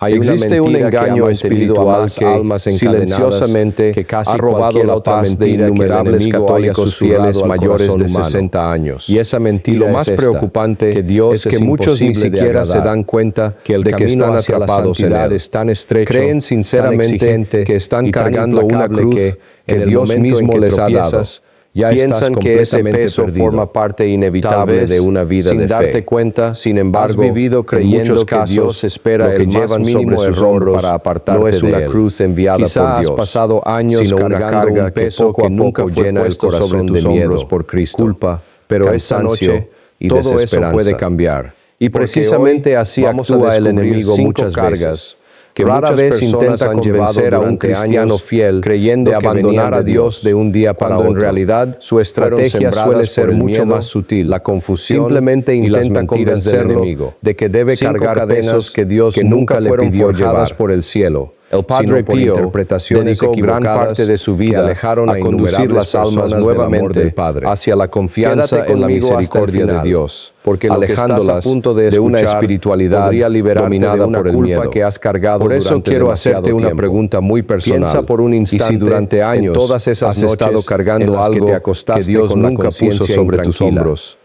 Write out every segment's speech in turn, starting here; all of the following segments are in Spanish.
Existe un engaño espiritual que silenciosamente ha robado la paz de innumerables católicos fieles mayores de 60 años. Y esa mentira lo más preocupante es que muchos ni siquiera se dan cuenta de que están atrapados en él. Es tan estrecho, creen sinceramente que están cargando una cruz que Dios mismo les ha dado. Piensan que ese peso forma parte inevitable de una vida de fe. Sin darte cuenta, sin embargo, has vivido creyendo que Dios espera el más mínimo error para apartarte. No es una cruz enviada por Dios. Has pasado años sino cargando un peso que nunca llena el corazón de miedo por Cristo. Culpa, pero esta noche todo eso puede cambiar. Y precisamente así actúa el enemigo muchas cargas. Que rara vez intenta convencer a un cristiano fiel creyendo de abandonar a Dios de un día para otro. En realidad su estrategia suele ser mucho más sutil. La confusión simplemente intenta convencerlo de que debe cargar pesos que Dios nunca le pidió llevar por el cielo. El Padre Pío dedicó gran parte de su vida a conducir las almas nuevamente hacia la confianza en la misericordia de Dios, porque alejándolas de una espiritualidad dominada por el miedo que has cargado. Por eso quiero hacerte una pregunta muy personal. Piensa por un instante, y si durante años todas esas has estado cargando algo que Dios nunca puso sobre tus hombros.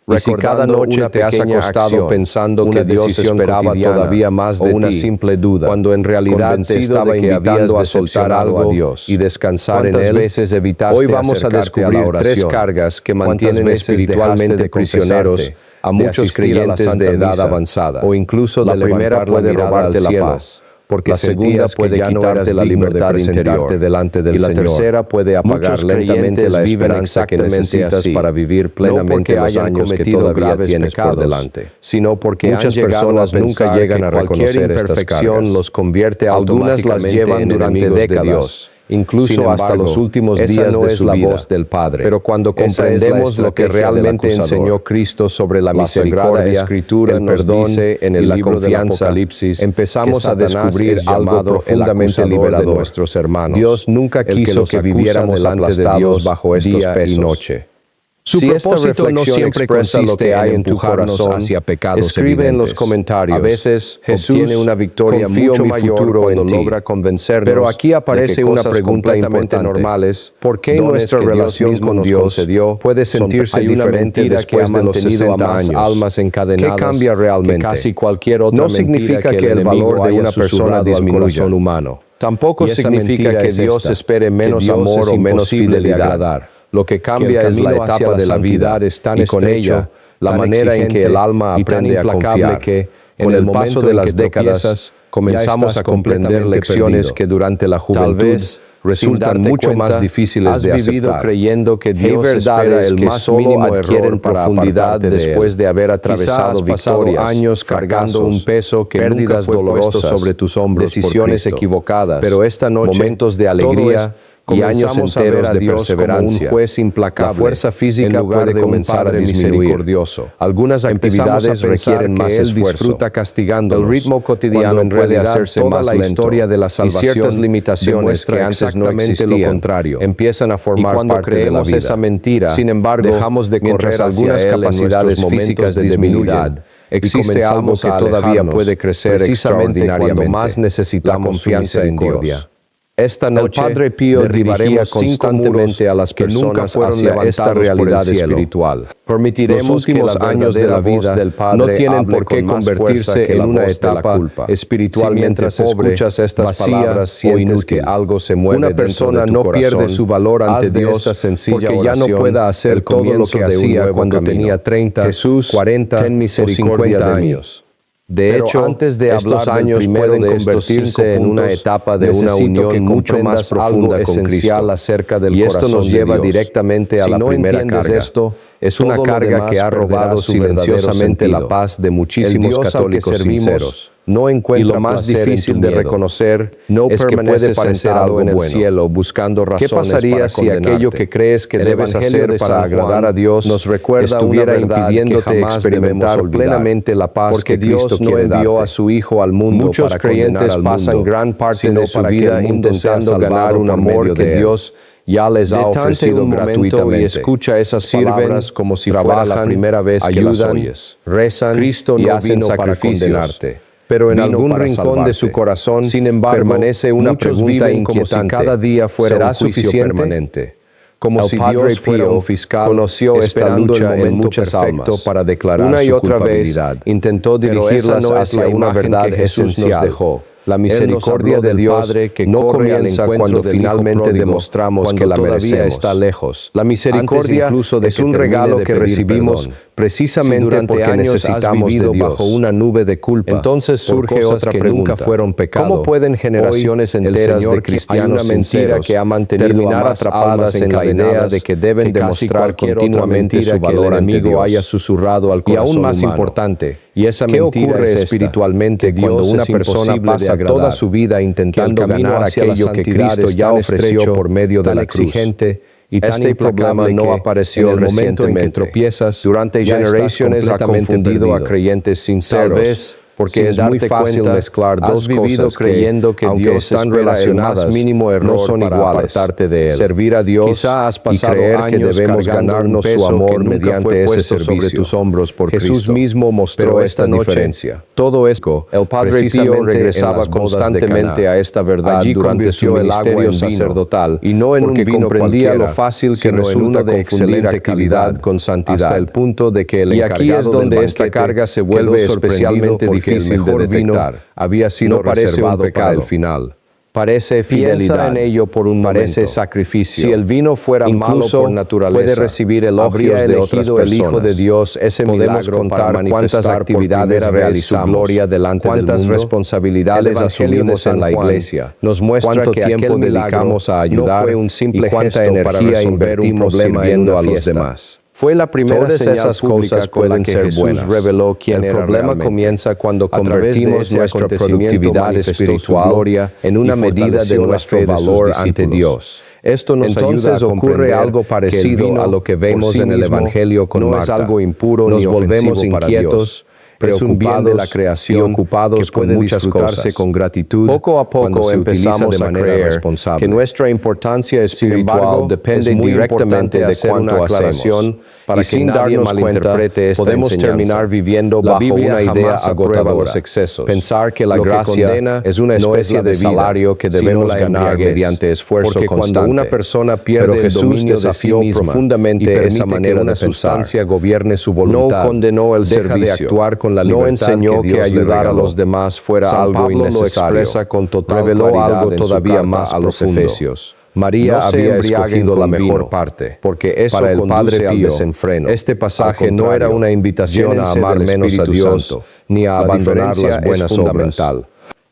Y si cada noche te has acostado pensando que Dios esperaba todavía más de una simple duda, cuando en realidad te estaba invitando a soltar algo a Dios y descansar en Él, veces evitaste hoy vamos a descubrir tres cargas que mantienen espiritualmente prisioneros a muchos creyentes de edad avanzada, o incluso la primera puede robarte la paz. Porque la segunda puede quitarte la libertad interior delante del Señor. Y la tercera puede apagar lentamente la esperanza que necesitas para vivir plenamente los años que todavía tienes por delante, sino porque muchas personas nunca llegan a reconocer estas cargas. Los convierte algunas las llevan durante décadas. Incluso hasta los últimos días de su vida. Voz del Padre. Pero cuando comprendemos lo que realmente enseñó Cristo sobre la misericordia, Escritura, el perdón en el libro del Apocalipsis, empezamos a descubrir algo profundamente liberador de nuestros hermanos. Dios nunca quiso que viviéramos delante de Dios bajo estos pesos. Y noche. Su propósito no siempre consiste en empujarnos hacia pecados escribe en los comentarios. A veces Jesús tiene una victoria mucho mayor cuando logra convencernos. Pero aquí aparece una pregunta importante. Normales. ¿Por qué nuestra relación con Dios puede sentirse diferente después de los 60 años? Almas encadenadas. ¿Qué cambia realmente? Casi cualquier otra no significa que el valor de una persona disminuya. Humano. Tampoco significa que Dios espere menos amor o menos fidelidad. Lo que cambia es la etapa de la vida y con ella la manera en que el alma aprende a confiar. Que con el paso de las décadas comenzamos a comprender lecciones que durante la juventud resultan mucho más difíciles de aceptar. Has vivido creyendo que Dios espera el más mínimo error para profundidad después de haber atravesado victorias, años cargando un peso que nunca fue puesto sobre tus hombros, decisiones equivocadas, pero esta noche momentos de alegría y años enteros de perseverancia. Un juez implacable. La fuerza física puede comenzar a disminuir. Algunas actividades requieren más esfuerzo. Disfruta castigándonos. El ritmo cotidiano puede hacerse más lento. La historia de la salvación y ciertas limitaciones que antes no existían. Lo contrario. Empiezan a formar parte de la vida. Esa mentira, sin embargo, dejamos de correr algunas capacidades físicas de debilidad. Existe algo que todavía puede crecer extraordinariamente. Más necesitamos confianza en Dios. Esta noche, el Padre Pío derribaremos constantemente a las personas hacia esta realidad espiritual. Permitiremos los últimos años de la vida del Padre no tienen por qué convertirse en una etapa espiritual mientras escuchas estas palabras, sientes que algo se mueve. Una persona no pierde su valor ante Dios porque ya no pueda hacer todo lo que hacía cuando tenía 30, 40 o 50 años. De hecho, antes de estos años pueden convertirse en una etapa de una unión mucho más profunda con Cristo. Acerca del y esto nos lleva directamente a la primera carga. Esto es una carga que ha robado silenciosamente la paz de muchísimos católicos sinceros. No encuentra lo más difícil de reconocer es que puede parecer algo en el cielo buscando razones. ¿Qué pasaría si aquello que crees que debes hacer para agradar a Dios nos recuerda estuviera impidiéndote experimentar plenamente la paz porque Dios no envió a su Hijo al mundo? Muchos creyentes pasan gran parte de su vida intentando ganar un amor que Dios ya les ha ofrecido gratuitamente. Y escucha esas palabras como si fuera la primera vez que las oyes. Rezan Cristo no y hacen sacrificios. Pero en algún rincón de su corazón, sin embargo, permanece una pregunta inquietante. Como si cada día fuera un juicio permanente. Como si Dios fuera un fiscal, conoció esta lucha en muchas almas para declarar una y otra vez intentó dirigirlas hacia una verdad esencial. La misericordia de Dios que no comienza cuando finalmente demostramos que la merecemos. Está lejos. La misericordia es un regalo que recibimos precisamente porque necesitamos de Dios. Bajo una nube de culpa. Entonces surge otra pregunta. Nunca fueron pecado. ¿Cómo pueden generaciones enteras de cristianos sinceros que ha mantenido atrapadas en la idea de que deben demostrar continuamente su valor ante Dios haya susurrado al corazón humano? Y aún más importante, ¿qué ocurre espiritualmente cuando una persona pasa toda su vida intentando ganar aquello que Cristo ya ofreció por medio de la cruz? Y este problema no apareció en el momento en que tropiezas. Durante generaciones ha confundido a creyentes sinceros. Tal vez porque es muy fácil mezclar dos cosas creyendo que Dios están relacionadas, el más mínimo error no son iguales. De él. Servir a Dios quizá has pasado y creer que debemos ganarnos su amor mediante ese servicio sobre tus hombros por Jesús Cristo. Mismo mostró esta diferencia. Todo esto, el Padre Pío regresaba constantemente a esta verdad allí durante su ministerio sacerdotal y no en un vino comprendía lo fácil que resulta de excelente calidad con santidad hasta el punto de que el y aquí es donde esta carga se vuelve especialmente difícil de detectar. Había sido reservado para el final. Parece fidelidad. Piensa en ello por un momento. Parece sacrificio. Si el vino fuera malo por naturaleza, puede recibir elogios de otras personas. El Hijo de Dios, ese podemos contar cuántas actividades realizamos, su gloria delante del mundo, cuántas responsabilidades asumimos en la iglesia. Nos muestra cuánto tiempo dedicamos a ayudar no fue un simple y cuánta energía invertimos sirviendo a los demás. Fue la primera señal esas cosas pueden ser Jesús buenas. Reveló quién el problema realmente. Comienza cuando convertimos nuestra productividad espiritual en una medida de nuestro valor ante Dios. Esto nos ayuda a ocurre algo parecido a lo que vemos en el Evangelio con Marta. Es algo impuro nos volvemos inquietos, preocupados de la creación, ocupados con muchas cosas con gratitud. Poco a poco empezamos a creer que nuestra importancia espiritual depende directamente de cuánto hacemos. Para que sin darnos cuenta, podemos terminar viviendo bajo una idea agotadora. Los excesos. Pensar que la gracia es una especie de salario que debemos ganar mediante esfuerzo constante. Porque cuando una persona pierde el dominio de sí misma profundamente esa manera de sustancia gobierne su voluntad, no condenó el servicio, de actuar con la libertad no enseñó que ayudar a los demás fuera San algo Pablo innecesario. Lo expresa con total reveló algo todavía más a los Efesios. María había escogido la mejor parte, porque eso para el Padre Pío, desenfreno. Este pasaje no era una invitación a amar menos a Dios, ni a abandonar las buenas obras.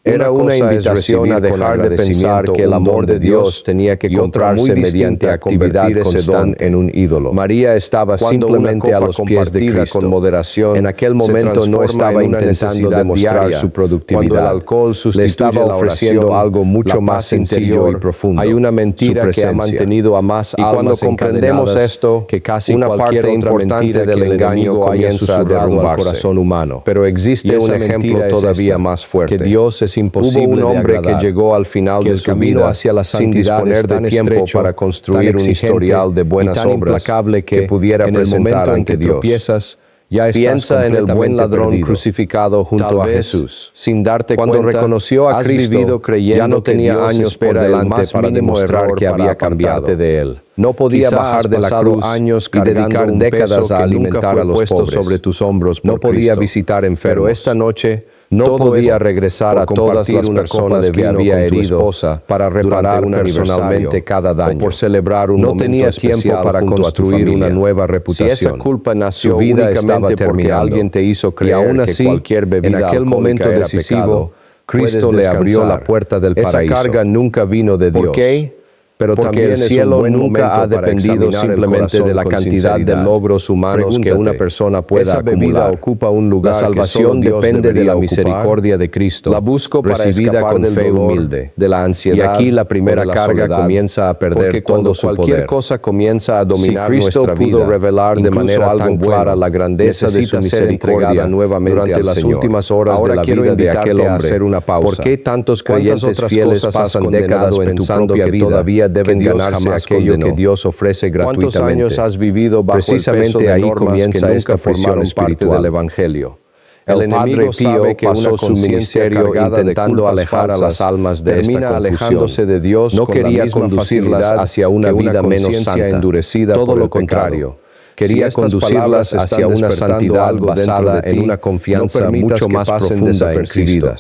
Era una invitación a dejar de pensar que el amor de Dios tenía que comprarse mediante actividad constante en un ídolo. María estaba simplemente a los pies de Cristo. Con moderación, en aquel momento no estaba intentando demostrar su productividad. Cuando el alcohol le estaba ofreciendo algo mucho más sencillo y profundo. Hay una mentira que ha mantenido a más almas. Y cuando comprendemos esto, que casi una parte importante del engaño comienza a derrumbar al corazón humano. Pero existe un ejemplo todavía más fuerte. Que Dios es imposible. Hubo un hombre que llegó al final de su vida hacia la santidad sin disponer de tiempo para construir un historial de buenas obras que pudiera presentar ante Dios. Ya piensa en el buen ladrón perdido, crucificado junto a Jesús. Sin darte cuando cuenta, reconoció a Cristo, ya no tenía años por delante para demostrar que había cambiado de él. No podía bajar de la cruz años y dedicar décadas a alimentar a los pobres. Sobre tus hombros no podía visitar enfermos. Pero esta noche no podía regresar a todas las personas que había herido para reparar personalmente cada daño. Por celebrar un no tenía tiempo para construir una nueva reputación. Si esa culpa nació su vida estaba porque alguien te hizo creer y aún así, que cualquier bebida en aquel momento decisivo, Cristo le abrió la puerta del paraíso. Esa carga nunca vino de Dios. ¿Por qué? Pero porque también el cielo nunca ha dependido simplemente de la cantidad de logros humanos que una persona pueda acumular. Esa bebida ocupa un lugar. La salvación depende de la misericordia de Cristo. La busco recibida con fe humilde, de la ansiedad. Y aquí la primera carga comienza a perder cuando cualquier cosa comienza a dominar nuestra vida. Si Cristo pudo revelar de manera tan clara la grandeza de su misericordia nuevamente durante las últimas horas de la vida de aquel hombre, ¿por qué tantos creyentes fieles pasan décadas pensando que todavía deben ganarse aquello que Dios ofrece gratuitamente? ¿Cuántos años has vivido bajo precisamente el peso de ahí comienza esta formación parte del Evangelio? El enemigo sabe que pasó su ministerio intentando alejar a las almas de esta confusión. Alejándose de Dios, no quería conducirlas hacia una vida menos santa, endurecida, todo lo contrario. Quería conducirlas hacia una santidad basada en una confianza mucho más profunda en Cristo.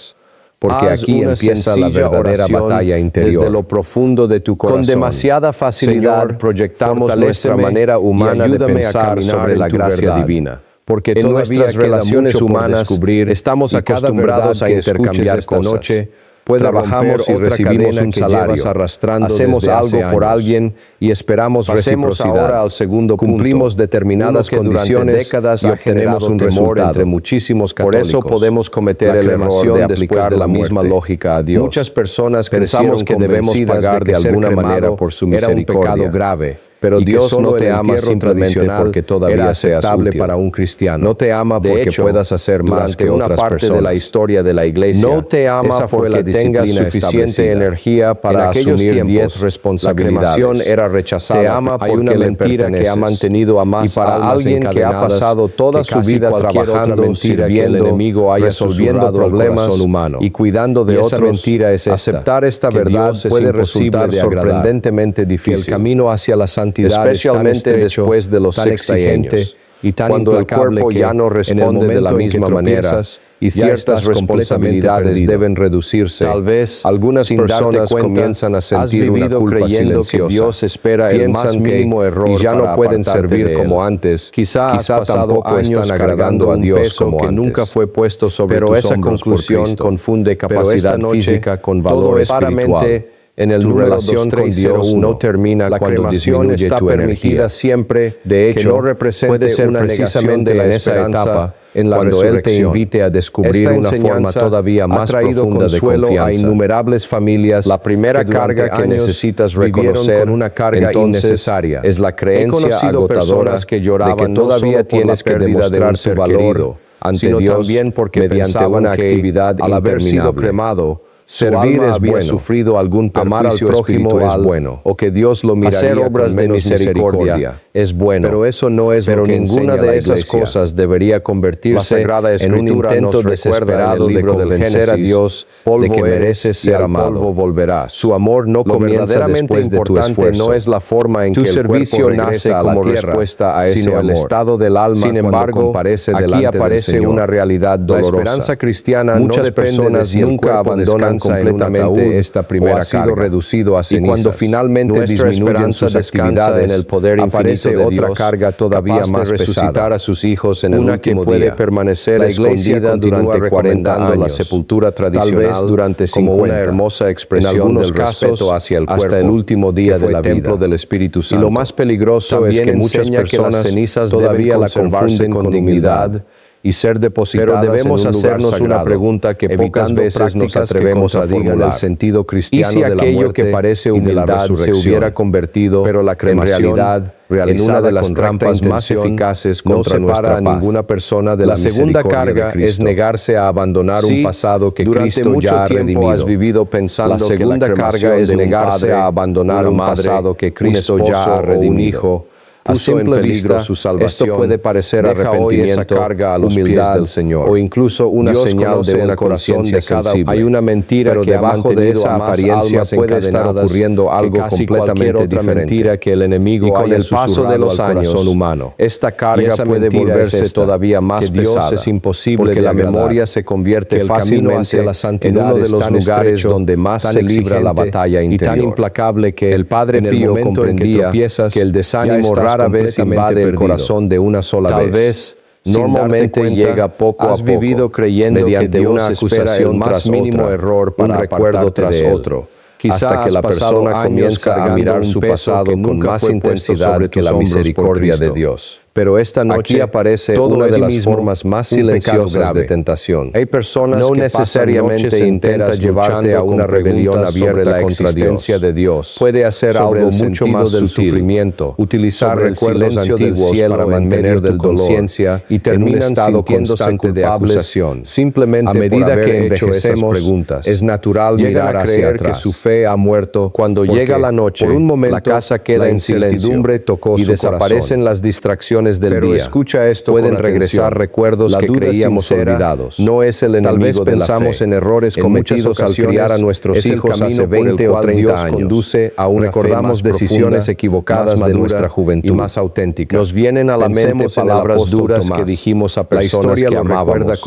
Porque aquí empieza la verdadera batalla interior. Desde lo profundo de tu corazón. Con demasiada facilidad, Señor, proyectamos nuestra manera humana de pensar sobre la gracia divina. Porque en nuestras relaciones humanas estamos acostumbrados a intercambiar cosas. Trabajamos y recibimos un salario, hacemos algo por alguien y esperamos reciprocidad. Ahora al segundo punto. Cumplimos determinadas condiciones y obtenemos un resultado. Entre muchísimos católicos. Por eso podemos cometer el error de aplicar la misma lógica a Dios. Muchas personas pensamos que debemos pagar de alguna manera por su misericordia. Era un pecado grave. Pero Dios no te ama simplemente porque todavía seas útil para un cristiano. No te ama porque puedas hacer más que otras personas. De la historia de la iglesia, no te ama porque tengas suficiente energía para asumir 10 responsabilidades. La cremación era rechazada. Te ama porque una mentira que ha mantenido a más y para alguien que ha pasado toda su vida trabajando, sirviendo, el enemigo haya resolviendo problemas y cuidando de otros. Mentira es esta. Aceptar esta verdad puede resultar sorprendentemente difícil. El camino hacia la santidad, especialmente después de los 60 años, y tan cuando el cuerpo ya no responde de la misma manera y ciertas responsabilidades deben reducirse. Tal vez algunas personas comienzan a sentir una culpa silenciosa. Que Dios espera el más mínimo error y ya no pueden servir como antes. Quizá tampoco están agradando a Dios como antes. Nunca fue puesto sobre tus hombros. Pero esa conclusión confunde capacidad física con valor espiritual. En el relación con Dios no termina cuando disminuye tu energía. Siempre, de hecho, puede ser precisamente en esa etapa en la cuando Él te invite a descubrir una forma todavía más profunda de confianza. A innumerables familias, la primera carga que necesitas reconocer con una carga innecesaria es la creencia agotadora que lloraban de que todavía tienes que demostrar tu valor ante Dios, también porque mediante una actividad al haber sido cremado, servir es bueno, sufrido algún amar al prójimo es bueno, o que Dios lo miraría hacer obras de misericordia es bueno, pero eso no es lo que ninguna de esas cosas debería convertirse en un intento desesperado de convencer a Dios de que mereces ser amado. Volverá. Su amor no comienza después de tu esfuerzo. No es la forma en que el cuerpo nace como respuesta a ese sino el estado del alma. Sin embargo, aquí aparece una realidad dolorosa. La esperanza cristiana, muchas personas nunca abandonan completamente esta primera carga, reducido a cenizas. Y cuando finalmente disminuyen sus actividades, en el poder infinito de otra Dios, carga todavía más resucitar a sus hijos en una el último que puede día. Permanecer la escondida durante 40 años, la sepultura tradicional, tal vez durante 50, como una hermosa expresión del respeto hacia el cuerpo, hasta el último día de la vida del Espíritu Santo. Y lo más peligroso también es que muchas personas las cenizas todavía la confunden con dignidad y ser depositadas. Pero debemos hacernos sagrado, una pregunta que pocas veces nos atrevemos a formular. En el sentido cristiano de la muerte, que parece humildad se hubiera convertido, pero la cremación en una de las trampas más eficaces contra nuestra paz. Ninguna persona de la segunda carga es negarse a abandonar un pasado que Cristo ya ha redimido. Has vivido pensando la segunda carga es negarse a abandonar un pasado que Cristo ya ha redimido. A simple vista, su salvación, esto puede parecer arrepentimiento, carga a los pies del Señor, o incluso una señal de una conciencia sensible. Hay una mentira pero que debajo de esa apariencia puede estar ocurriendo algo completamente diferente, que el enemigo y con el paso de los años humano. Esta carga puede volverse todavía más pesada. Es imposible porque la memoria se convierte fácilmente en uno de los lugares donde más se libra la batalla interior. Y tan implacable que el Padre Pío comprendía que el desánimo rara vez invade el corazón de una sola vez. Tal vez normalmente llega poco a poco, vivido creyendo mediante que una acusación tras mínimo error para un recuerdo tras otro. Hasta que la persona comienza a mirar su pasado con más intensidad que la misericordia de Dios. Pero esta noche aparece una de las formas más silenciosas de tentación. Hay personas no necesariamente intentan llevarte a una rebelión abierta contra Dios. Puede hacer algo mucho más del sufrimiento, utilizar recuerdos antiguos para mantener del conciencia y terminan sintiéndose culpables. Simplemente a medida que envejecemos, es natural mirar hacia atrás. Que su fe ha muerto. Cuando llega la noche, por un momento la casa queda en incertidumbre, tocó y desaparecen las distracciones distracciones del día. Escucha esto pueden regresar recuerdos que creíamos olvidados. No es el enemigo. Tal vez pensamos en errores cometidos al criar a nuestros hijos hace 20 o 30 años. Recordamos decisiones equivocadas de nuestra juventud y más auténtica. Nos vienen a la mente palabras duras que dijimos a personas que amábamos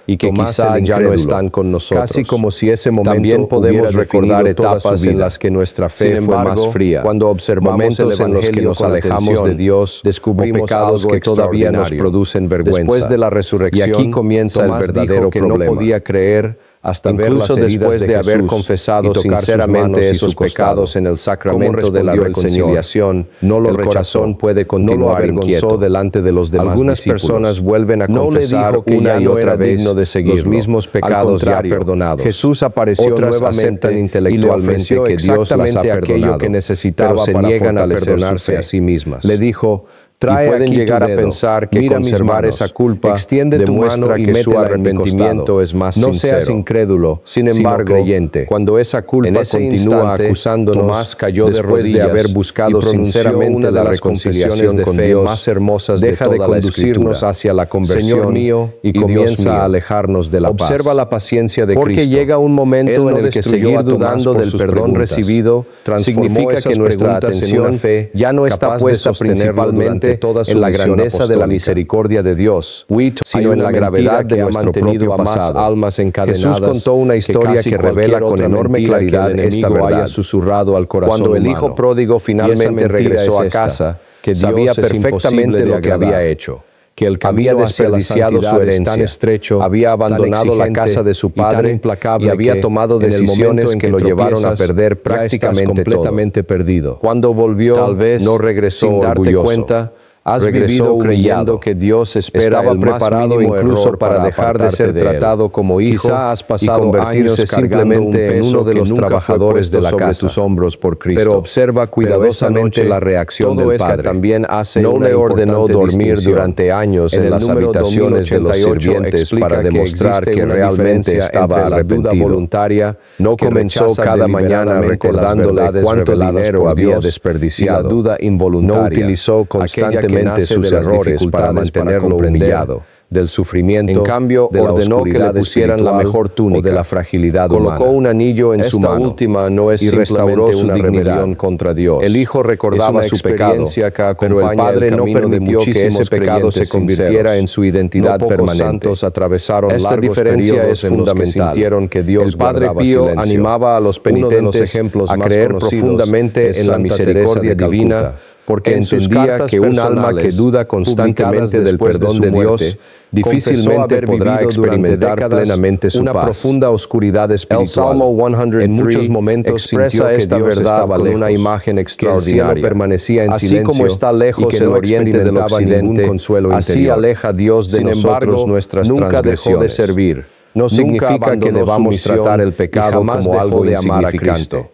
y que quizá ya no están con nosotros. Casi como si ese momento también podemos recordar etapas en las que nuestra fe fue más fría. Cuando observamos momentos en los que nos alejamos de Dios, descubrimos pecados algo que todavía nos producen vergüenza. Después de la resurrección, y aquí comienza el verdadero que problema. No podía creer hasta incluso después de haber confesado sinceramente esos pecados en el sacramento de la reconciliación, el corazón puede continuar inquieto delante de los demás Algunas discípulos. personas vuelven a confesar una y otra vez los mismos pecados ya perdonados. Jesús apareció Otras nuevamente aceptan intelectualmente que Dios las ha perdonado, que necesitaba pero se para niegan a fortalecer perdonarse su fe. a sí mismas. Le dijo: Y pueden aquí llegar tu a dedo, pensar que mira conservar mis manos, esa culpa extiende tu demuestra mano y que su métela en mi arrepentimiento costado. es más No sincero. seas incrédulo, Sin embargo, sino creyente. cuando esa culpa En ese continúa instante, acusándonos, Tomás cayó de después de rodillas haber buscado y pronunció sinceramente una de la las reconciliación confesiones de con fe Dios, más hermosas de deja toda de la conducirnos Escritura. hacia la conversión Señor mío y y Dios comienza mío, a alejarnos de la paz. observa la paciencia de Porque Cristo. llega un momento Él no en el que destruyó seguir a Tomás dudando por del sus perdón preguntas. recibido Transformó significa esas que nuestra preguntas en atención una fe ya no está capaz de puesta sostenerlo principalmente durante toda su en la misión grandeza de la apostólica. misericordia de Dios, sino en la gravedad de nuestro propio pasado. almas encadenadas. Jesús contó una historia que revela con enorme claridad esta verdad. Susurrado al corazón Cuando el humano. hijo pródigo finalmente regresó a casa, que sabía Dios es perfectamente imposible de lo que agradar, había hecho. que el Había camino hacia la desperdiciado su santidad es herencia, tan estrecho, había tan abandonado la exigente casa de su y tan padre implacable y había que tomado en el decisiones momento en que que lo llevaron a tropiezas, perder ya prácticamente estás completamente perdido. Cuando volvió, Tal vez, no regresó sin darte orgulloso. cuenta, has Regresó vivido creyendo humillado. que Dios espera Estaba el más preparado mínimo incluso error para dejar de ser apartarte él. tratado como hijo Quizá has pasado y convertirse años cargando simplemente un en peso uno de que los nunca fue trabajadores de la puesto casa sobre tus hombros por Cristo. Pero observa cuidadosamente la reacción todo del es que Padre. también hace No una le ordenó importante dormir distinción. durante años En en el las número habitaciones de los 2088 sirvientes explica para que demostrar existe que una realmente diferencia estaba entre la duda arrepentido. voluntaria No que comenzó rechaza cada mañana deliberadamente las recordándole verdades cuánto reveladas dinero por había Dios desperdiciado. y la duda involuntaria, No utilizó aquella que constantemente nace sus de las errores para dificultades mantenerlo comprender humillado, del sufrimiento, En cambio, de la ordenó que le oscuridad pusieran la espiritual mejor túnica, o de la fragilidad colocó humana. un anillo en su Esta mano última no es y restauró simplemente su una dignidad. rebelión contra Dios. El hijo recordaba Es una su pecado, experiencia que pero el acompaña Padre el no camino de permitió que ese muchísimos pecado se creyentes convirtiera sinceros. en su identidad No pocos permanente. santos atravesaron Esta largos diferencia periodos es en los que fundamental. sintieron que Dios El Padre guardaba Pío silencio. animaba a los Uno de los penitentes ejemplos a más creer conocidos profundamente es en la Santa misericordia Teresa de divina, Calcuta, porque en sus entendía cartas que un alma que personales, duda constantemente del publicadas perdón de después de su Dios muerte, difícilmente confesó podrá haber vivido durante experimentar décadas plenamente su una paz. profunda oscuridad espiritual. El Salmo 103 en muchos momentos expresa sintió que esta Dios verdad estaba con una lejos, imagen que el cielo extraordinaria. permanecía en Así silencio como está lejos y que el no oriente del experimentaba ningún occidente, consuelo así interior. aleja Dios de Sin nosotros embargo, nuestras nunca dejó de transgresiones. servir. No Nunca significa que abandonó debamos su misión tratar el y pecado jamás como dejó algo de amar a insignificante. Cristo.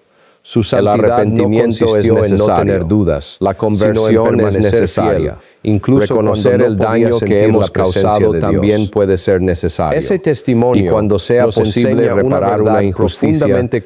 Su El santidad arrepentimiento no es consistió en no necesario. tener dudas, La conversión es necesaria. Incluso reconocer cuando el no podía daño que sentir hemos la presencia causado de también Dios. puede ser necesario. Ese testimonio y cuando sea nos posible enseña una reparar verdad una injusticia, profundamente debemos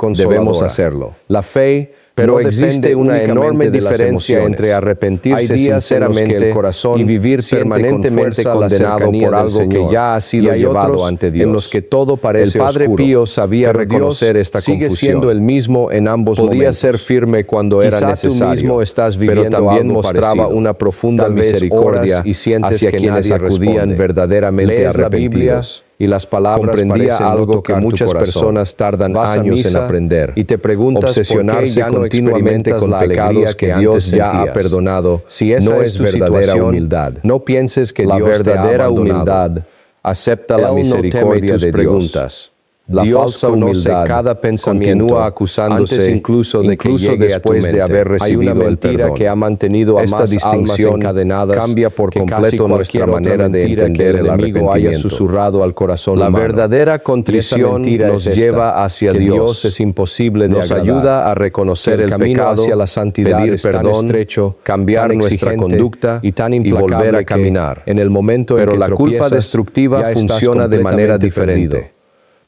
consoladora. hacerlo. La fe Pero no existe depende una únicamente enorme de las diferencia emociones. entre arrepentirse Hay días en los que sinceramente el corazón y vivir siente con permanentemente fuerza la condenado cercanía por del algo que Señor. ya ha sido Y hay llevado otros ante Dios. en los que todo parece El Padre oscuro, Pío sabía pero reconocer Dios esta sigue confusión. siendo el mismo en ambos Podía momentos. ser firme cuando era Quizá necesario, tú mismo estás pero viviendo también algo mostraba parecido. una profunda Tal vez misericordia oras y sientes hacia que quienes nadie acudían responde. verdaderamente Lees la Biblia arrepentidos. Y las palabras comprendía parecen no algo que tocar tu muchas corazón. personas tardan Vas a años en misa aprender y te preguntas obsesionarse por qué ya no continuamente experimentas con la pecados alegría que que Dios antes ya ha sentías. perdonado. Si esa No es es tu verdadera situación, humildad. no pienses que La Dios te ha verdadera abandonado. humildad acepta la Él no teme misericordia tus de Dios. preguntas. La Dios falsa conoce humildad cada pensamiento, continúa acusándose antes incluso de que llegue a tu después de mente. haber Hay recibido una el mentira perdón. que ha mantenido a Esta más almas distinción encadenadas cambia por que completo casi nuestra cualquier otra manera de mentira entender que el el enemigo haya arrepentimiento. susurrado al corazón La humano. verdadera contrición mentira nos es esta, lleva hacia que Dios. Dios es imposible de Nos agradar. ayuda a reconocer Que el el camino pecado, hacia la santidad pedir es tan perdón, estrecho, cambiar tan nuestra exigente conducta y tan y implacable volver a que caminar. en el momento Pero en que la culpa tropiezas, destructiva ya estás funciona de manera completamente diferente. perdido.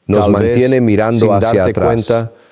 Nos Tal vez, mantiene mirando sin hacia darte atrás, cuenta,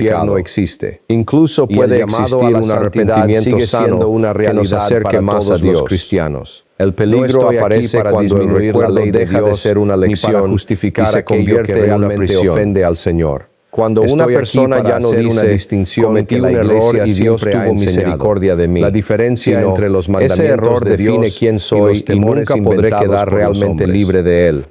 infierno existe. Incluso puede existir un arrepentimiento sano una realidad que nos acerque más a Dios. Cristianos. El peligro aparece cuando el recuerdo deja de ser una lección y se convierte en una prisión. Ofende al Señor. Cuando una persona ya no dice una distinción cometí un error y Dios tuvo misericordia de mí, la diferencia entre los mandamientos ese error de Dios define quién soy y nunca podré quedar realmente libre de él.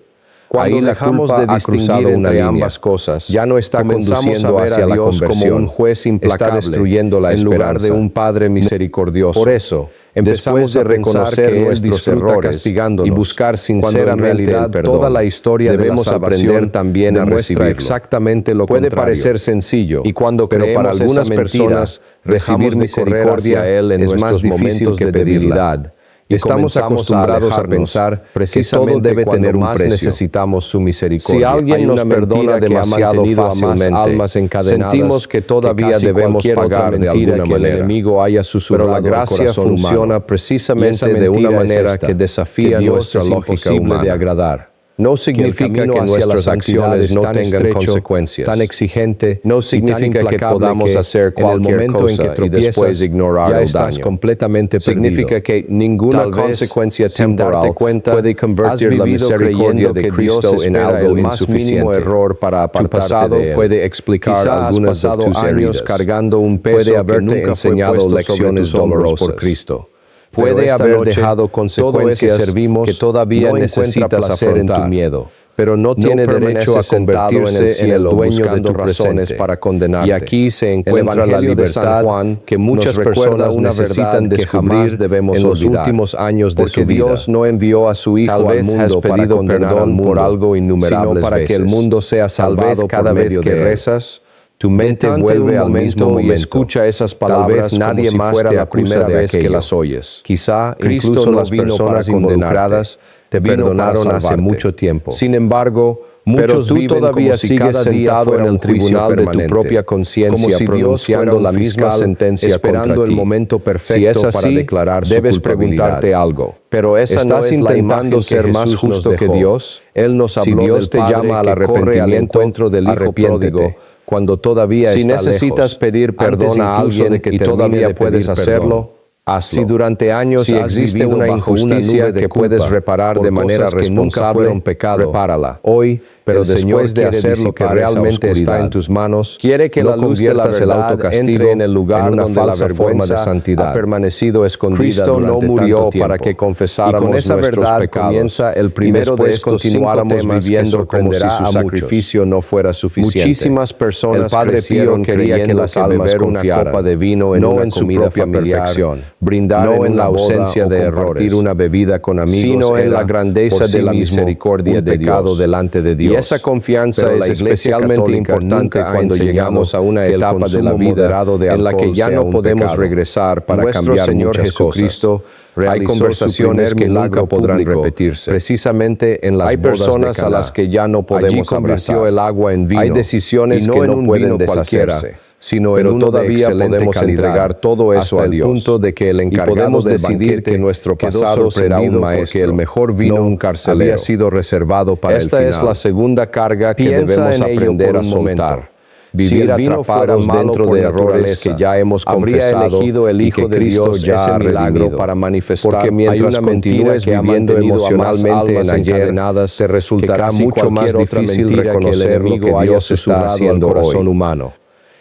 Ahí la culpa de distinguir entre ambas cosas ya no está conduciendo hacia la conversión, como un juez implacable, está destruyendo la esperanza, en lugar de un Padre misericordioso. Por eso, empezamos de reconocer nuestros errores y buscar sinceramente el perdón. Toda la historia debemos aprender también a recibirlo. Exactamente lo contrario. Puede parecer sencillo, pero para algunas personas recibir misericordia a Él es más difícil que debilidad. Y estamos acostumbrados a pensar que todo debe tener un precio. Necesitamos su misericordia. Si alguien nos perdona demasiado fácilmente, almas encadenadas, sentimos que todavía debemos pagar de alguna manera. El enemigo haya susurrado. Pero la gracia funciona precisamente de una manera que desafía nuestra lógica humana de agradar. No significa que nuestras acciones no tengan consecuencias. Tan exigente, no significa que podamos hacer cualquier cosa y después ignorar el daño. Ya estás completamente perdido. Significa que ninguna consecuencia temporal puede convertir la misericordia de Cristo en algo insuficiente. Error para apartarte de Él. Puede explicar algunas de tus heridas. Cargando un peso puede haberte enseñado lecciones dolorosas por Cristo. Puede haber dejado consecuencias que todavía necesitas hacer en tu miedo, pero no tiene derecho a convertirse en el dueño de tus razones para condenarte. Y aquí se encuentra la libertad que muchas personas necesitan descubrir en los últimos años de su vida. Dios no envió a su Hijo al mundo para condenar al mundo por algo innumerables sino para que el mundo sea salvado cada vez que rezas. Tu mente vuelve al mismo momento y escucha esas palabras. Tal vez nadie más fuera la primera vez que las oyes. Quizá incluso las personas involucradas te perdonaron hace mucho tiempo. Sin embargo, muchos tú todavía sigues sentado en el tribunal de tu propia conciencia, pronunciando la misma sentencia esperando el momento perfecto para declarar su culpabilidad. Debes preguntarte algo. Pero esa no es la imagen que ser más justo que Dios. Él nos habló si Dios te llama al arrepentimiento encuentro del Hijo pródigo. Cuando todavía si está necesitas lejos, pedir perdón a alguien y todavía puedes hacerlo, hazlo. Si durante años existe una injusticia que puedes reparar de manera responsable, repárala. Hoy, pero después de hacer lo que realmente está en tus manos, quiere que la luz de la verdad entre en el lugar en una falsa forma de santidad. Ha permanecido escondida Cristo no murió para que confesáramos nuestros pecados. Comienza el primero de estos continuáramos viviendo como si su sacrificio no fuera suficiente. Muchísimas personas el Padre Pío quería que las almas confiaran una copa de vino no en su comida familiar, brindar no en la ausencia de errores, una bebida con amigos, sino en la grandeza de la misericordia de Dios delante de Dios. Y esa confianza es especialmente importante cuando llegamos a una etapa de la vida en la que ya no podemos regresar para cambiar Señor Jesucristo. Hay conversaciones que nunca podrán repetirse. Precisamente en las hay personas a las que ya no podemos abrazar. El agua en vino. Hay decisiones que no pueden deshacerse. Pero todavía podemos entregar todo eso a Dios. Punto de que el encargado de decidir que nuestro pasado será un maestro, que el mejor vino un carcelero había sido reservado para el final. Esta es la segunda carga que debemos aprender a soltar. Vivir atrapados dentro de errores que ya hemos confesado, habría elegido el Hijo de Dios ya ese milagro para manifestar. Porque mientras continúes viviendo emocionalmente en ayer, te resultará mucho más difícil reconocer lo que Dios está haciendo hoy. Humano.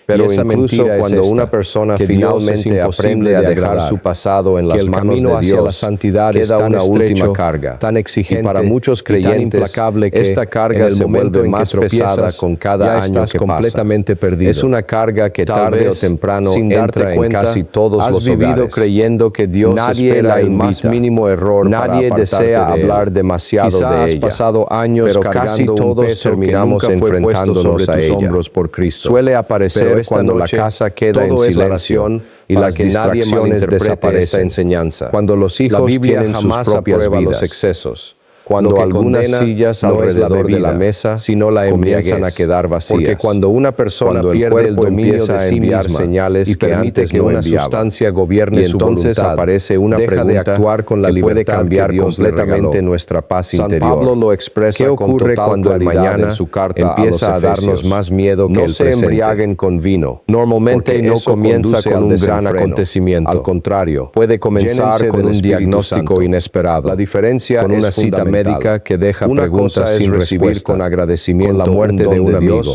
Pero esa mentira cuando es una persona finalmente aprende a dejar su pasado en las manos de Dios, la santidad queda una última carga, tan exigente y para muchos creyentes, implacable que esta carga se vuelve más pesada con cada año que completamente pasa. Perdido. Es una carga que tarde o temprano sin entra en casi todos los hogares. Has vivido creyendo que Dios espera el más mínimo error. Nadie desea hablar demasiado de ella. Pasado años pero casi todos terminamos enfrentándonos a ella. Por Cristo. Suele aparecer cuando la casa queda en silencio y la que nadie malinterprete esta enseñanza. Cuando los hijos tienen sus propias vidas. Los excesos. Cuando algunas sillas alrededor de la mesa sino la comienzan a quedar vacías. Porque cuando una persona pierde el dominio de sí enviar señales y permite que una sustancia gobierne su voluntad, entonces aparece una pregunta de actuar con la libertad puede cambiar completamente nuestra paz interior. San Pablo lo expresa. ¿Qué ocurre cuando el mañana en su carta empieza a darnos más miedo que el presente? No se embriaguen con vino. Normalmente no comienza con un gran acontecimiento. Al contrario, puede comenzar con un diagnóstico inesperado. La diferencia con una cita médica que deja una preguntas sin recibir con agradecimiento con la muerte de un amigo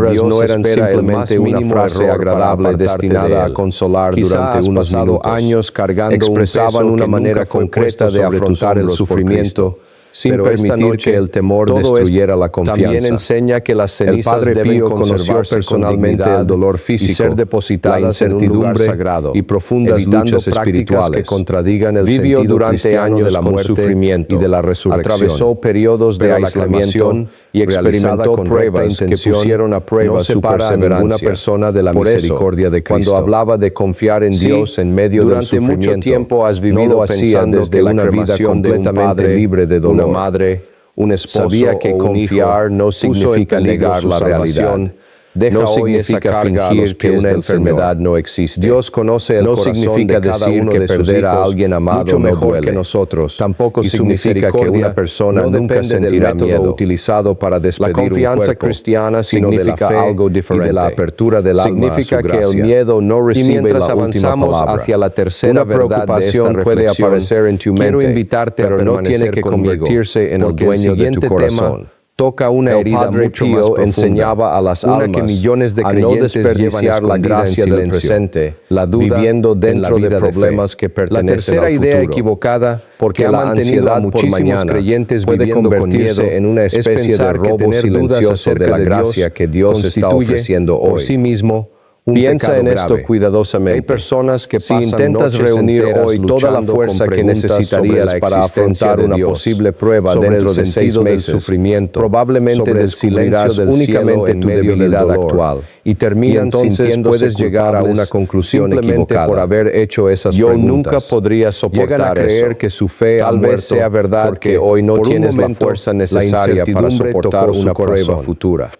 palabras no eran simplemente una frase agradable destinada a consolar durante unos minutos. Años cargando expresaban una manera concreta de afrontar el sufrimiento sin permitir que el temor destruyera la confianza. También enseña que las cenizas deben conservarse personalmente el dolor físico y ser depositadas en un lugar sagrado y profundas luchas espirituales que contradigan el sentido durante años de la muerte, sufrimiento y de la resurrección. Atravesó periodos de aislamiento y experimentó pruebas que pusieron a prueba su perseverancia. Una persona de la misericordia de Cristo. Cuando hablaba de confiar en Dios en medio del sufrimiento, durante mucho tiempo has vivido pensando desde una vida completamente libre de dolor. Una madre, un esposo sabía que confiar no significa negar la realidad. No significa fingir que una enfermedad no existe. Dios conoce el corazón significa de cada uno de perder a alguien amado mucho mejor que nosotros. Tampoco significa que una persona nunca sentirá miedo utilizado para despedir un cuerpo. La confianza cristiana significa algo diferente. Y de la apertura del alma a su gracia. Que el miedo no recibe la última palabra. Hacia la tercera preocupación puede aparecer en tu mente. Quiero invitarte pero no tiene que convertirse en el dueño de tu corazón. Toca una herida mucho más profunda, enseñaba a las almas que millones de creyentes no desperdiciar la gracia del presente, la duda, viviendo dentro de problemas que pertenecen al futuro. La tercera idea equivocada, porque la ansiedad por mañana creyentes puede convertirse en una especie de robo silencioso de la gracia que Dios está ofreciendo hoy. Por sí mismo, piensa en esto cuidadosamente. Hay personas que si intentas reunir hoy toda la fuerza que necesitarías para afrontar una posible prueba dentro de 6 meses, sufrimiento, probablemente descubrirás únicamente tu debilidad actual y terminan sintiéndose puedes llegar a una conclusión equivocada por haber hecho esas preguntas. Yo nunca podría soportar creer que su fe tal vez sea verdad porque hoy no tienes la fuerza necesaria para soportar una prueba futura.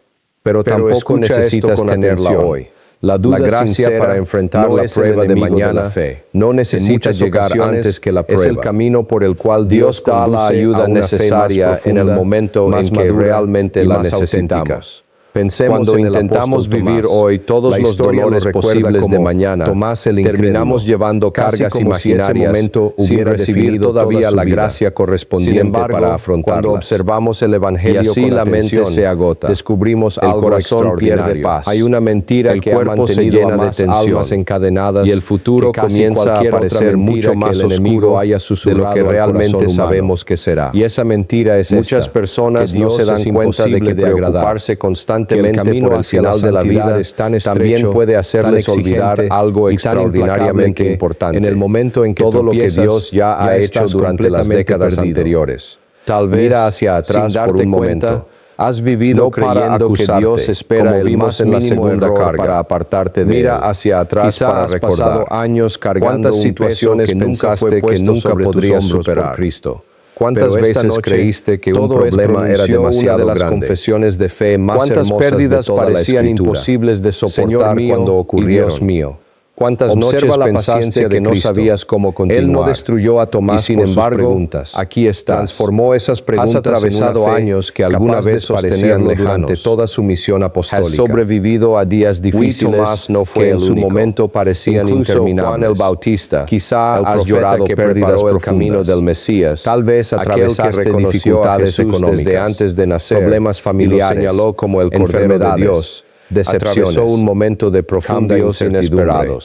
Pero tampoco necesitas tenerla hoy. La gracia para enfrentar la prueba de mañana no necesita llegar antes que la prueba. Es el camino por el cual Dios da la ayuda necesaria en el momento en que realmente la necesitamos. Pensemos cuando intentamos vivir hoy todos los dolores posibles de mañana, terminamos llevando cargas imaginarias sin recibir todavía la gracia correspondiente para afrontarlas. Cuando observamos el Evangelio y así la mente se agota, descubrimos el corazón pierde paz. Hay una mentira que el cuerpo se llena de tensión encadenadas y el futuro comienza a aparecer mucho más oscuro de lo que realmente sabemos que será. Y esa mentira es muchas personas no se dan cuenta de que preocuparse constantemente que el camino hacia el final de la vida es tan estrecho, también puede hacerles olvidar algo extraordinariamente importante en el momento en que todo lo que Dios ya ha hecho durante las décadas anteriores. Tal vez mira hacia atrás por un momento. Has vivido creyendo que Dios espera el más en la segunda carga para apartarte de Mira hacia atrás para recordar años cargando cuántas situaciones pensaste que nunca podrías superar por Cristo. ¿Cuántas veces creíste que un problema era demasiado grande? Confesiones de fe más ¿cuántas pérdidas parecían imposibles de soportar cuando ocurrieron? Dios mío, ¿cuántas noches pensaste que no sabías cómo continuar? Él no destruyó a Tomás y sin embargo, aquí estás. Transformó esas preguntas. Has atravesado años que alguna vez parecían lejanos durante toda su misión apostólica. Has sobrevivido a días difíciles Tomás no fue que en su momento parecían interminables. Juan el Bautista, quizá has llorado que pérdidas el camino del Mesías. Tal vez atravesaste dificultades económicas desde antes de nacer, problemas familiares, y lo señaló como el Cordero de Dios. Atravesó un momento de profunda incertidumbre,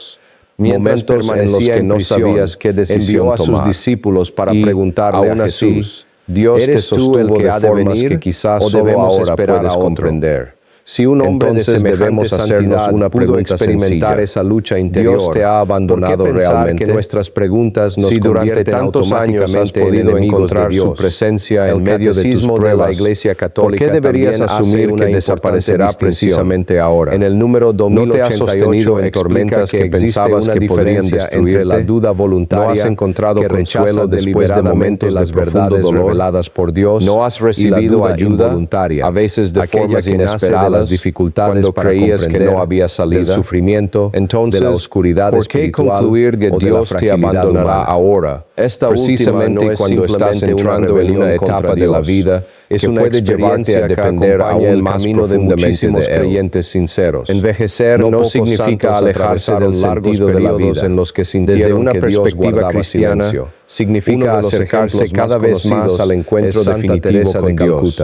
momentos en los que no sabías qué decisión envió a sus discípulos para preguntarle a Jesús, Dios ¿eres tú el que ha de venir que quizás o debemos esperar a comprender? Si un hombre entonces de debemos hacernos una pregunta experimentar esa lucha interior. Dios te ha abandonado realmente. Que nuestras preguntas nos si durante tantos años has podido encontrar su presencia en medio de tus pruebas, de la Iglesia Católica, ¿por qué deberías asumir que desaparecerá precisamente ahora? En el número 2088 en tormentas que pensabas que podrían destruir la duda voluntaria, no has encontrado consuelo después de momentos las verdades reveladas por Dios, no has recibido ayuda voluntaria, a veces de formas inesperadas. Las dificultades cuando creías que no había salida, del sufrimiento, entonces, de la oscuridad ¿por qué concluir que Dios te abandonará ahora? Esta precisamente no es cuando estás entrando en una etapa de la vida es que una puede llevarte a depender aún el camino de muchísimos creyentes sinceros. Envejecer no significa alejarse del sentido de la vida en los que sintieron desde una perspectiva cristiana, significa acercarse cada vez más al encuentro definitivo con Dios.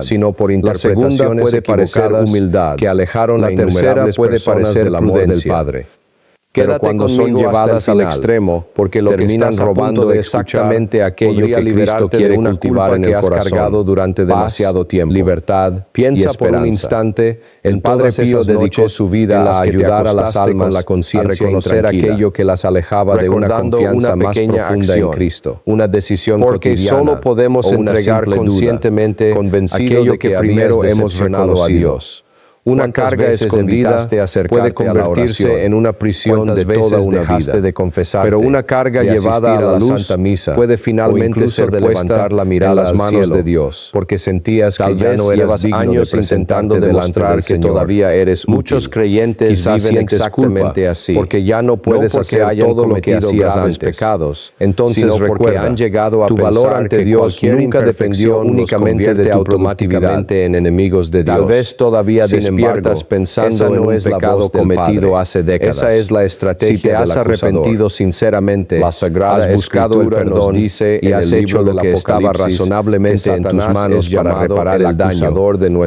sino por interpretaciones equivocadas que alejaron la tercera puede parecer el amor del Padre. Pero cuando son llevadas al extremo, porque lo terminan robando exactamente aquello que Cristo quiere cultivar en el corazón durante demasiado tiempo. Libertad, piensa por un instante, el Padre Pío dedicó su vida a ayudar a las almas a reconocer aquello que las alejaba de una confianza más profunda en Cristo. Una decisión cotidiana, solo podemos entregar conscientemente aquello que primero hemos reconocido a Dios. Una carga escondida puede convertirse en una prisión de toda una vida, de confesarte, pero una carga llevada a la Santa Misa puede finalmente ser puesta en las manos de Dios, porque sentías que ya no eras años intentando demostrar que todavía eres útil. Muchos creyentes viven exactamente así, porque ya no puedes hacer todo lo que hacías antes, pecados. Entonces recuerda, han llegado a tu valor ante Dios nunca dependió únicamente de tu productividad en enemigos de Dios. Tal vez todavía despiertas pensando en un pecado cometido hace décadas. Esa es la estrategia. Si te has arrepentido sinceramente, la Sagrada has buscado el perdón y has hecho lo que estaba razonablemente en tus manos para reparar el daño.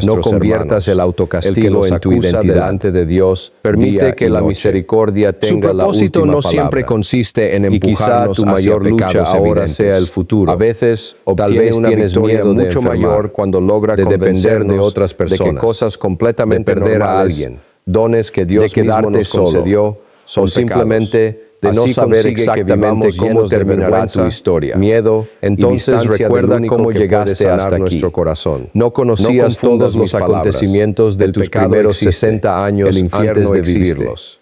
No conviertas el autocastigo en tu identidad delante de Dios. Permite que la misericordia tenga la última palabra. Su propósito no siempre consiste en empujarnos hacia mayor lucha ahora sea el futuro. A veces obtienes una victoria mucho mayor cuando logra depender de otras personas, de que cosas completamente perder a alguien, dones que Dios mismo nos concedió, o simplemente de no saber exactamente cómo terminará tu historia. Miedo, entonces recuerda cómo llegaste hasta aquí. No conocías todos los acontecimientos de tus primeros 60 años antes de vivirlos.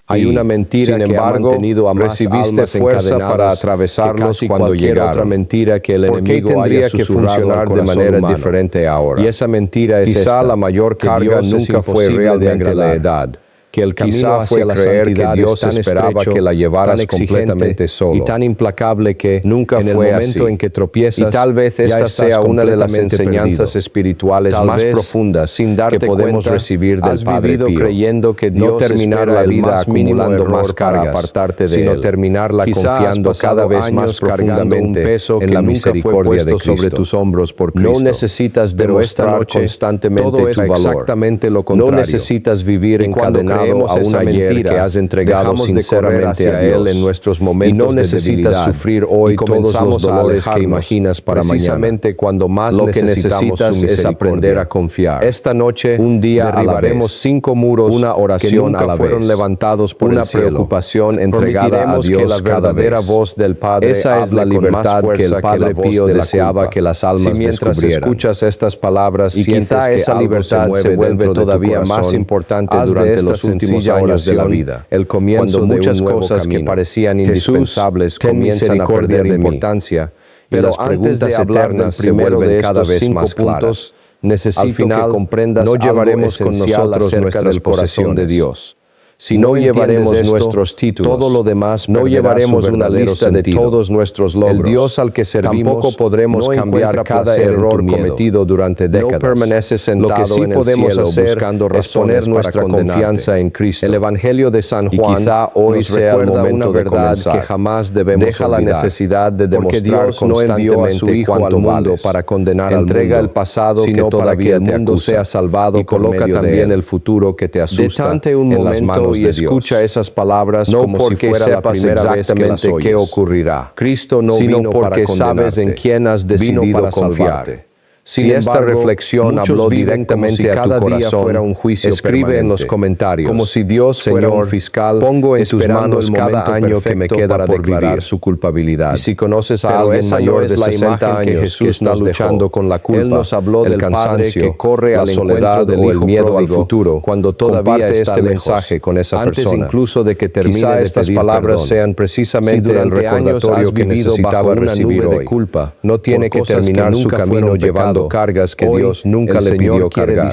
Hay una mentira que ha mantenido a más almas fuerza para atravesarlos cuando llegaron. Otra mentira que el enemigo haya funcionar de manera diferente ahora. Y esa mentira es quizá la mayor carga nunca fue realmente la edad. Que el camino hacia la santidad que Dios esperaba que la llevaras completamente solo y tan implacable que nunca en fue el momento así. En que tropiezas y tal vez esta sea una de las enseñanzas espirituales más profundas sin darte que podemos recibir del Padre Pío, creyendo que Dios no terminar la vida acumulando más cargas, apartarte de sino él. Terminarla confiando cada vez más profundamente un peso en la misericordia de Cristo sobre tus hombros por Cristo. No necesitas demostrar constantemente tu valor. Exactamente lo contrario. No necesitas vivir encadenado a una mentira que has entregado sinceramente a Él en nuestros momentos y no necesitas sufrir hoy todos los dolores que imaginas para precisamente mañana. Cuando más lo que necesitas es aprender a confiar. Esta noche, un día derribaremos 5 muros, una oración que nunca fueron levantados por una preocupación entregada a Dios, la verdadera voz del Padre. Esa es la libertad que el Padre Pío deseaba que las almas mientras escuchas estas palabras y quizá esa libertad se vuelve todavía más importante durante los últimos años de la vida. El comienzo cuando muchas cosas que parecían indispensables comienzan a perder importancia, pero antes de hablar del primero de cada vez más claras, necesito que comprendas no llevaremos con nosotros nuestra posesión de Dios. Si no llevaremos nuestros títulos, todo lo demás no llevaremos una lista de todos nuestros logros. El Dios al que servimos tampoco podremos cambiar cada error cometido durante décadas. No permanece sentado lo que sí en el podemos cielo hacer buscando razones es poner nuestra confianza en Cristo. El Evangelio de San Juan quizá hoy sea el momento una verdad que jamás debemos deja olvidar, la necesidad de demostrar Dios no envió a su Hijo al mundo para condenar entrega al mundo, el pasado sino que para que el mundo sea salvado y coloca también el futuro que te asusta en las manos y escucha esas palabras no como porque si fuera sepas la primera exactamente qué ocurrirá. Cristo no sino vino porque para sabes en quién has decidido confiar. Si esta reflexión habló directamente a tu corazón, fuera un juicio escribe permanente. En los comentarios, como si Dios fuera un fiscal, pongo en tus manos cada año que me queda por vivir su culpabilidad. Y si conoces a alguien mayor de 60 años Jesús que está luchando con la culpa, Él nos habló del cansancio, que corre la soledad o el miedo al futuro, cuando todavía está este mensaje con esa persona. Antes incluso de que termine quizá de estas palabras sean precisamente el recordatorio que necesitaba recibir hoy. No tiene que terminar su camino llevando cargas que Dios nunca le pidió cargar.